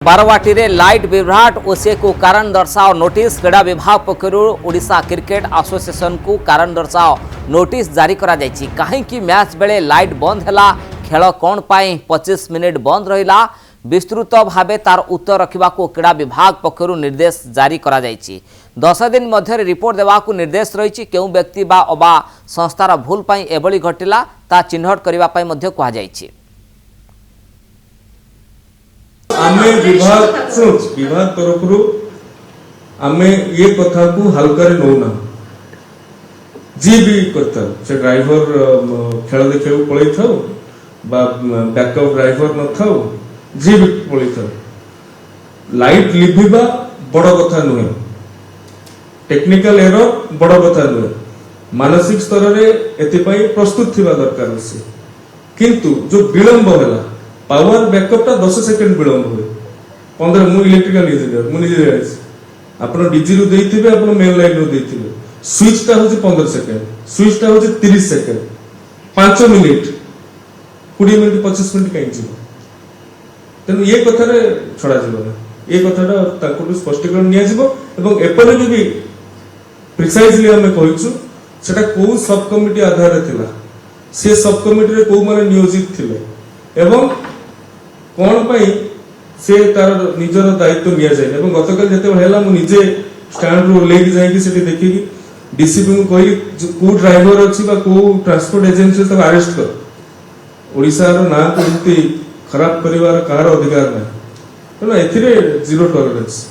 बारवाटी रे लाइट विभ्राट ओसे को कारण दर्शाओ नोटिस क्रीड़ा विभाग पक्षर ओडिशा क्रिकेट एसोसिएशन को कारण दर्शाओ नोटिस जारी करा जायछि। कहीं मैच बेले लाइट बंद हैला खेल कौन पाई 25 मिनिट बंद रहिला विस्तृत भावे तार उत्तर रखा क्रीड़ा विभाग पक्षर निर्देश जारी करा जायछि। 10 दिन मध्य रिपोर्ट देवाकू निर्देश रही केउ व्यक्ति बा संस्थार भूल पाई एभली घटिला ता चिन्हट करबा पाई मध्य कहा जायछि। आमे विभाग तरफ आमे ये कथा को हल्का नौना जी भी करता से ड्राइवर खेल देखा पड़े था बैकअप ड्राइवर न था जी भी पड़े था लाइट लिभिबा बड़ कथा नुहे टेक्निकल एरर बड़ कथा नुहे मानसिक स्तर रे एतिपाई प्रस्तुत थिबा दरकार से किंतु जो विलंब होला पावर बैकअप टा 10 सेकंड विलंब हुए 15 मु इलेक्ट्रिकल इंजीनियर मु निजे जाइस आपण डीजी रु देइथिबे आपण मेन लाइन रु देइथिबे स्विच टा होचे 15 सेकंड स्विच टा होचे 30 सेकंड 5 मिनिट 20 मिनिट 25 मिनिट काई जीव तनु ये कथा रे छडा जीव ना ये कथाटा ताको स्पष्टीकरण निया जीव एवं एपरे भी प्रिसाइजली हमें कहिछु सेटा को सब कमिटी आधार रे थिला से सब कमिटी रे को माने नियोजित थिले एवं कौन पाई से तार निजर दायित्व निया जाए एवं गतकाल जते हेला मु निजे स्टैंड रो लेके जाई कि सेठी देखि डीसीपी को कहि को ड्राइवर अछि बा को ट्रांसपोर्ट एजेंसी सब अरेस्ट कर ओडिसा रो ना को खराब परिवार कार अधिकार नै तनो एथिरे जीरो टॉलरेंस।